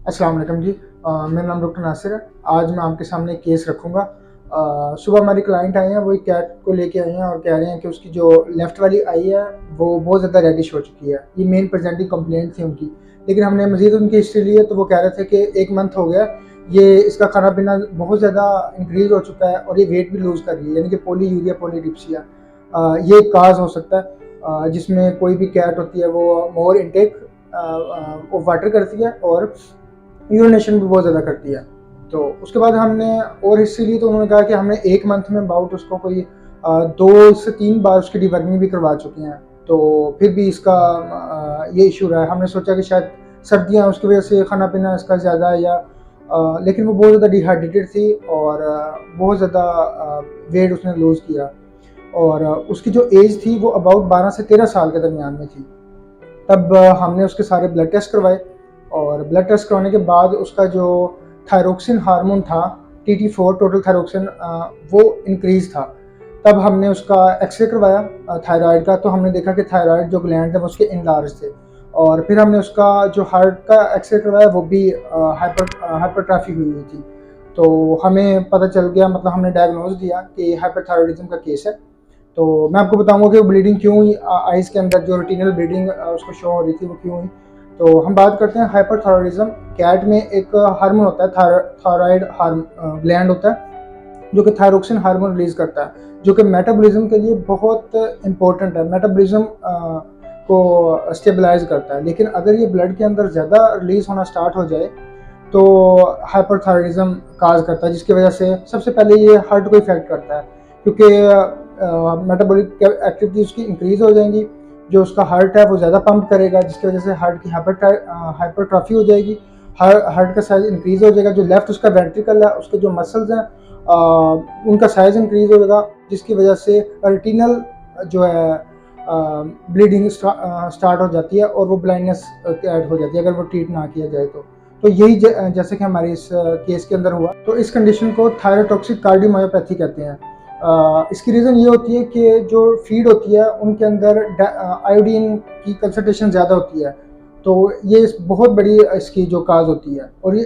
अस्सलाम वालेकुम जी। मेरा नाम डॉक्टर नासिर है। आज मैं आपके सामने एक केस रखूँगा। सुबह हमारी क्लाइंट आई हैं, वो एक कैट को लेके आई हैं और कह रहे हैं कि उसकी जो लेफ़्ट वाली आई है, वो बहुत ज़्यादा रेडिश हो चुकी है। ये मेन प्रेज़ेंटिंग कंप्लेंट थी उनकी। लेकिन हमने मज़ीद उनकी हिस्ट्री ली है, तो वो कह रहे थे कि 1 मंथ हो गया, ये इसका खाना-पीना बहुत ज़्यादा इंक्रीज़ हो चुका है और ये वेट भी लूज़ कर रही है, यानी कि पॉलीयूरिया पॉलीडिप्सिया। ये एक काज़ हो सकता है जिसमें कोई भी कैट होती है, वो मोर इनटेक ऑफ वाटर करती है और यूरिनेशन भी बहुत ज़्यादा करती है। तो उसके बाद हमने और हिस्ट्री ली, तो उन्होंने कहा कि हमने 1 मंथ में अबाउट उसको कोई 2 से 3 बार उसकी डिवर्मिंग भी करवा चुके हैं। तो फिर भी इसका ये इश्यू रहा है। हमने सोचा कि शायद सर्दियाँ उसकी वजह से खाना-पीना इसका ज़्यादा है या लेकिन वो बहुत ज़्यादा डिहाइड्रेटेड थी और बहुत ज़्यादा वेट उसने लूज़ किया और उसकी जो एज थी वो अबाउट 12 से 13 साल के दरमियान में थी। तब हमने उसके सारे ब्लड टेस्ट करवाए और ब्लड टेस्ट करवाने के बाद उसका जो थायरोक्सिन हार्मोन था, TT4 टोटल थायरोक्सिन, वो इंक्रीज़ था। तब हमने उसका एक्स-रे करवाया थायरॉइड का, तो हमने देखा कि थायरॉइड जो ग्लैंड है वो उसके एनलार्ज थे। और फिर हमने उसका जो हार्ट का एक्स-रे करवाया, वो भी हाइपरट्रॉफी हुई हुई थी। तो हमें पता चल गया, मतलब हमने डायग्नोज़ दिया कि हाइपरथायरॉयडिज़म का केस है। तो मैं आपको बताऊँगा कि ब्लीडिंग क्यों हुई, आइज़ के अंदर जो रेटिनल ब्लीडिंग उसको शो हो रही थी, वो क्यों हुई। तो हम बात करते हैं हाइपरथायरॉयडिज़म। कैट में एक हार्मोन होता है, थायरॉइड ग्लैंड होता है, जो कि थायरोक्सिन हार्मोन रिलीज़ करता है, जो कि मेटाबॉलिज्म के लिए बहुत इम्पोर्टेंट है। मेटाबॉलिज्म को स्टेबलाइज़ करता है। लेकिन अगर ये ब्लड के अंदर ज़्यादा रिलीज़ होना स्टार्ट हो जाए, तो हाइपरथायरॉयडिज़म काज़ करता है, जिसकी वजह से सबसे पहले ये हार्ट को इफ़ेक्ट करता है, क्योंकि मेटाबॉलिक एक्टिविटी उसकी इंक्रीज़ हो जाएंगी। जो उसका हार्ट है वो ज़्यादा पंप करेगा, जिसकी वजह से हार्ट की हाइपरट्रॉफी हो जाएगी। हार्ट का साइज़ इंक्रीज़ हो जाएगा। जो लेफ़्ट उसका वेंट्रिकल है, उसके जो मसल्स हैं, उनका साइज़ इंक्रीज़ हो जाएगा, जिसकी वजह से रेटिनल जो है ब्लीडिंग स्टार्ट हो जाती है और वो ब्लाइंडनेस ऐड हो जाती है, अगर वो ट्रीट ना किया जाए तो। तो यही जैसे कि हमारे इस केस के अंदर हुआ। तो इस कंडीशन को थायरोटॉक्सिक कार्डियोमायोपैथी कहते हैं। इसकी रीज़न ये होती है कि जो फीड होती है उनके अंदर आयोडीन की कंसंट्रेशन ज़्यादा होती है। तो ये बहुत बड़ी इसकी जो काज होती है। और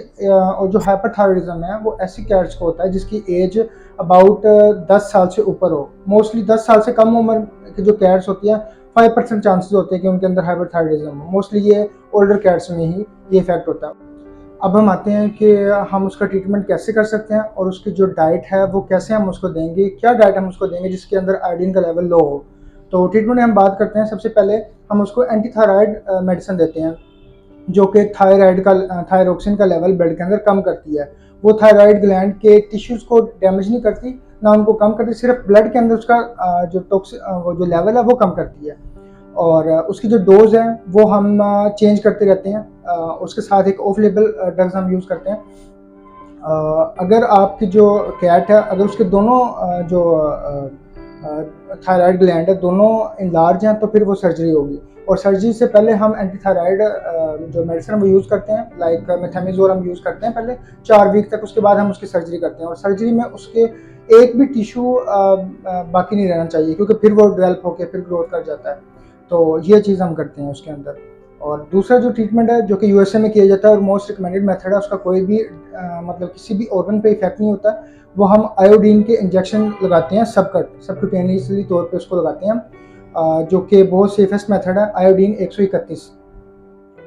जो हाइपरथायरॉयडिज्म है वो ऐसी कैट्स को होता है जिसकी एज अबाउट 10 साल से ऊपर हो। मोस्टली 10 साल से कम उम्र की जो कैट्स होती हैं, 5% चांसेस होते हैं कि उनके अंदर हाइपरथायरॉयडिज्म हो। मोस्टली ये ओल्डर कैट्स में ही ये इफेक्ट होता है। अब हम आते हैं कि हम उसका ट्रीटमेंट कैसे कर सकते हैं और उसकी जो डाइट है वो कैसे हम उसको देंगे, क्या डाइट हम उसको देंगे जिसके अंदर आयोडीन का लेवल लो हो। तो ट्रीटमेंट में हम बात करते हैं, सबसे पहले हम उसको एंटी थायराइड मेडिसिन देते हैं, जो कि थायरोक्सिन का लेवल ब्लड के अंदर कम करती है। वो थायराइड ग्लैंड के टिश्यूज़ को डैमेज नहीं करती, ना उनको कम करती, सिर्फ ब्लड के अंदर उसका वो जो लेवल है वो कम करती है। और उसकी जो डोज़ है वो हम चेंज करते रहते हैं। उसके साथ एक ऑफ लेबल ड्रग्स हम यूज़ करते हैं। अगर आपकी जो कैट है, अगर उसके दोनों जो थायराइड ग्लैंड है दोनों इनलार्ज हैं, तो फिर वो सर्जरी होगी। और सर्जरी से पहले हम एंटी थायराइड जो मेडिसिन वो यूज़ करते हैं, लाइक मेथामेजोल हम यूज़ करते हैं पहले 4 वीक तक। उसके बाद हम उसकी सर्जरी करते हैं और सर्जरी में उसके एक भी टिश्यू बाकी नहीं रहना चाहिए, क्योंकि फिर वो डेवलप होकर फिर ग्रोथ कर जाता है। तो ये चीज़ हम करते हैं उसके अंदर। और दूसरा जो ट्रीटमेंट है, जो कि यूएसए में किया जाता है और मोस्ट रिकमेंडेड मेथड है, उसका कोई भी मतलब किसी भी ऑर्गन पे इफेक्ट नहीं होता। वो हम आयोडीन के इंजेक्शन लगाते हैं, सबक्यूटेनियसली तौर पे उसको लगाते हैं हम, जो कि बहुत सेफेस्ट मेथड है, आयोडीन 131।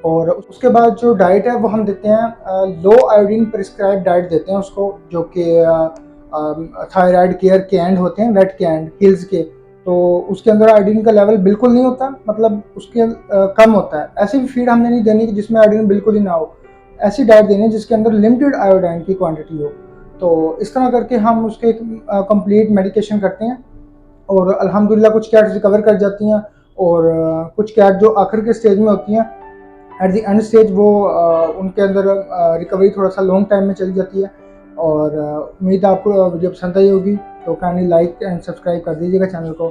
और उसके बाद जो डाइट है वो हम देते हैं लो आयोडीन प्रिस्क्राइब डाइट देते हैं उसको, जो कि थायराइड केयर कैंड होते हैं, वेट कैंड हिल्स के। तो उसके अंदर आयोडीन का लेवल बिल्कुल नहीं होता, मतलब उसके कम होता है। ऐसी भी फीड हमने नहीं देनी कि जिसमें आयोडीन बिल्कुल ही ना हो। ऐसी डाइट देनी है जिसके अंदर लिमिटेड आयोडीन की क्वांटिटी हो। तो इस तरह करके हम उसके कंप्लीट मेडिकेशन करते हैं और अल्हम्दुलिल्लाह कुछ कैट्स रिकवर कर जाती हैं और कुछ कैट जो आखिर के स्टेज में होती हैं, एट द एंड स्टेज, वो उनके अंदर रिकवरी थोड़ा सा लॉन्ग टाइम में चली जाती है। और उम्मीद है आपको वीडियो पसंद आई होगी। तो काइंडली लाइक एंड सब्सक्राइब कर दीजिएगा चैनल को।